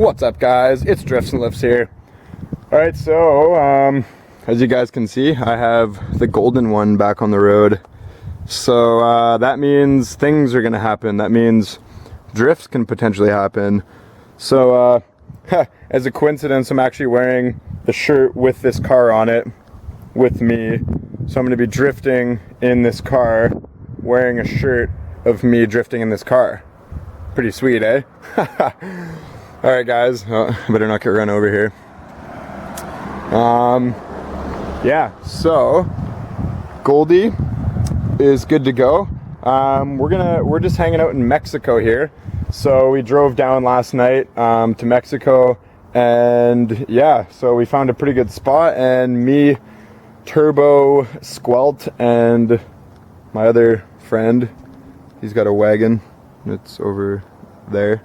What's up, guys? It's Drifts and Lifts here. Alright, so as you guys can see, I have the golden one back on the road. So that means things are gonna happen. That means drifts can potentially happen. So as a coincidence, I'm actually wearing the shirt with this car on it with me. So I'm gonna be drifting in this car wearing a shirt of me drifting in this car. Pretty sweet, eh? Alright, guys, I better not get run over here. Yeah, so Goldie is good to go. We're just hanging out in Mexico here. So we drove down last night to Mexico, and yeah, so we found a pretty good spot, and me, Turbo, Squelt, and my other friend, he's got a wagon. It's over there.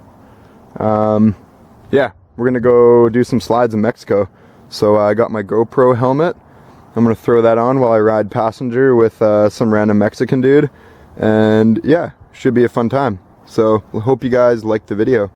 Yeah, we're gonna go do some slides in Mexico. So I got my GoPro helmet. I'm gonna throw that on while I ride passenger with some random Mexican dude. And yeah, should be a fun time. So hope you guys like the video.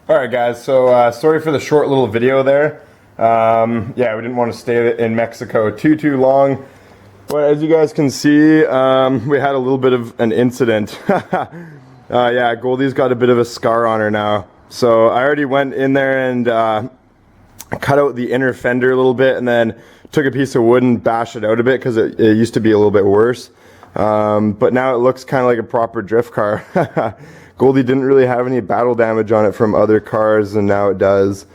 Alright, guys, so sorry for the short little video there. Yeah, we didn't want to stay in Mexico too long, but as you guys can see, we had a little bit of an incident. Yeah, Goldie's got a bit of a scar on her now. So I already went in there and cut out the inner fender a little bit, and then took a piece of wood and bashed it out a bit because it used to be a little bit worse. But now it looks kind of like a proper drift car. Goldie didn't really have any battle damage on it from other cars, and now it does.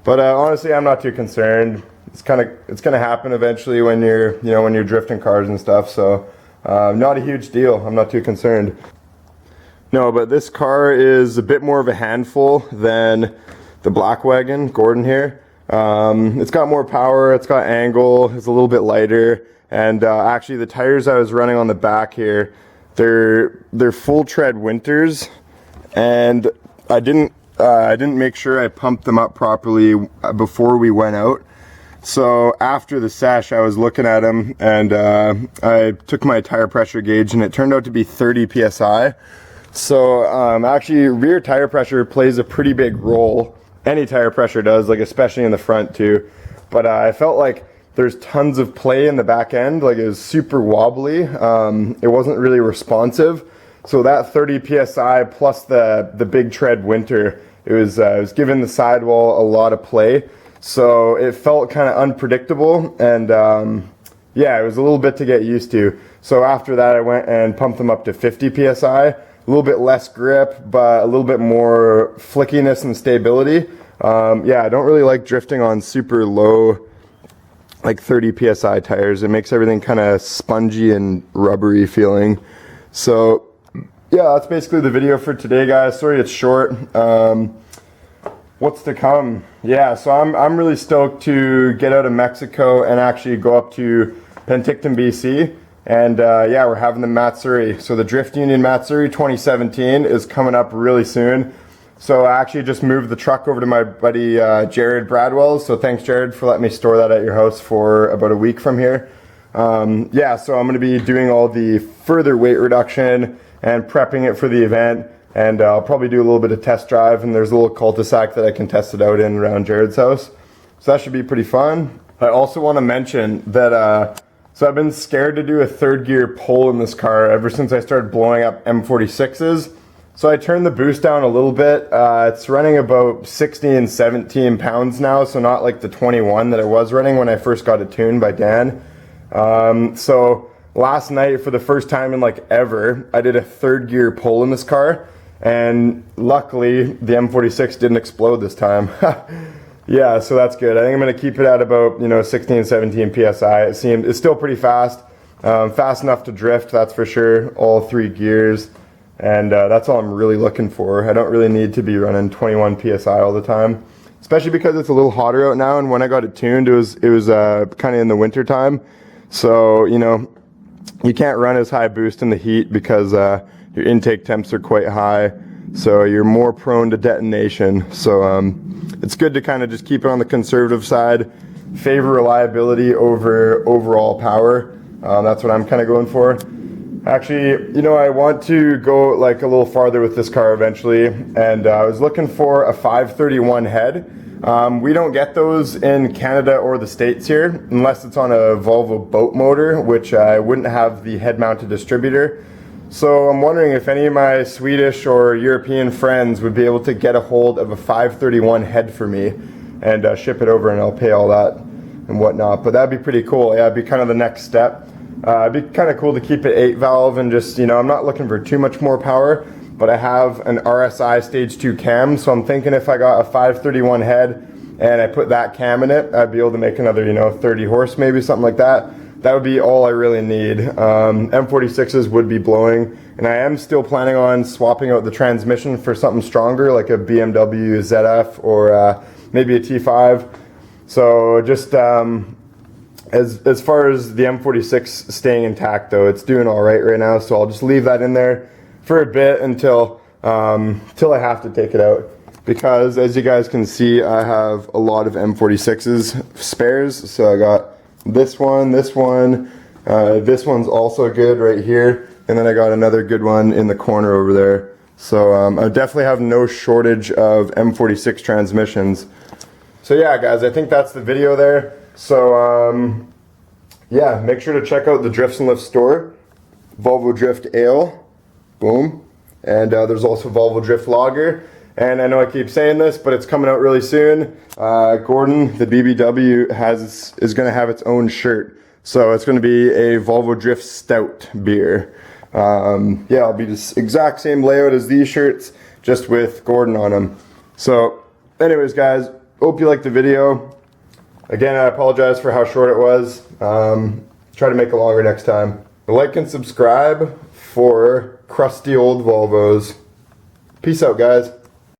But honestly, I'm not too concerned. It's gonna happen eventually when you're when you're drifting cars and stuff. So not a huge deal. I'm not too concerned. No, but this car is a bit more of a handful than the black wagon, Gordon here. It's got more power. It's got angle. It's a little bit lighter. And actually, the tires I was running on the back here, they're full tread winters. And I didn't make sure I pumped them up properly before we went out. So after the sesh, I was looking at them, and I took my tire pressure gauge, and it turned out to be 30 psi. So actually, rear tire pressure plays a pretty big role. Any tire pressure does, like especially in the front too. But I felt like there's tons of play in the back end. Like it was super wobbly. It wasn't really responsive. So that 30 psi plus the big tread winter, it was giving the sidewall a lot of play. so it felt kind of unpredictable, and yeah, it was a little bit to get used to. So after that I went and pumped them up to 50 psi, a little bit less grip, but a little bit more flickiness and stability. Yeah, I don't really like drifting on super low, like 30 psi tires. It makes everything kind of spongy and rubbery feeling. So yeah, that's basically the video for today, guys. Sorry it's short. What's to come? Yeah, so I'm really stoked to get out of Mexico and actually go up to Penticton, BC. And yeah, we're having the Matsuri. So the Drift Union Matsuri 2017 is coming up really soon. So I actually just moved the truck over to my buddy Jared Bradwell's. So thanks, Jared, for letting me store that at your house for about a week from here. Yeah, so I'm going to be doing all the further weight reduction and prepping it for the event. And I'll probably do a little bit of test drive, and there's a little cul-de-sac that I can test it out in around Jared's house. So that should be pretty fun. I also want to mention that, so I've been scared to do a third gear pull in this car ever since I started blowing up M46s. So I turned the boost down a little bit. It's running about 16, 17 pounds now, so not like the 21 that it was running when I first got it tuned by Dan. So last night, for the first time in like ever, I did a third gear pull in this car. And luckily, the M46 didn't explode this time. Yeah, so that's good. I think I'm going to keep it at about, 16, 17 PSI. It's still pretty fast. Fast enough to drift, that's for sure. All three gears. And that's all I'm really looking for. I don't really need to be running 21 PSI all the time. Especially because it's a little hotter out now. And when I got it tuned, it was kind of in the winter time. So, you can't run as high boost in the heat because your intake temps are quite high, so you're more prone to detonation. So it's good to kind of just keep it on the conservative side, favor reliability over overall power. That's what I'm kind of going for. Actually, I want to go like a little farther with this car eventually, and I was looking for a 531 head. We don't get those in Canada or the States here, unless it's on a Volvo boat motor, which I wouldn't have the head-mounted distributor. So I'm wondering if any of my Swedish or European friends would be able to get a hold of a 531 head for me and ship it over, and I'll pay all that and whatnot. But that'd be pretty cool. Yeah, it'd be kind of the next step. It'd be kind of cool to keep it 8 valve and just, I'm not looking for too much more power, but I have an RSI stage 2 cam. So I'm thinking if I got a 531 head and I put that cam in it, I'd be able to make another, 30 horse, maybe something like that. That would be all I really need. M46s would be blowing, and I am still planning on swapping out the transmission for something stronger, like a BMW ZF or maybe a T5. So just as far as the M46 staying intact, though, it's doing all right now. So I'll just leave that in there for a bit until I have to take it out. Because as you guys can see, I have a lot of M46s spares. So I got this one, this one's also good right here, and then I got another good one in the corner over there. So I definitely have no shortage of M46 transmissions. So yeah, guys, I think that's the video there. So yeah, make sure to check out the Drifts and Lifts store, Volvo Drift Ale, boom, and there's also Volvo Drift Lager. And I know I keep saying this, but it's coming out really soon. Gordon, the BBW, is going to have its own shirt. So it's going to be a Volvo Drift Stout beer. Yeah, it'll be the exact same layout as these shirts, just with Gordon on them. So anyways, guys, hope you liked the video. Again, I apologize for how short it was. Try to make it longer next time. Like and subscribe for crusty old Volvos. Peace out, guys.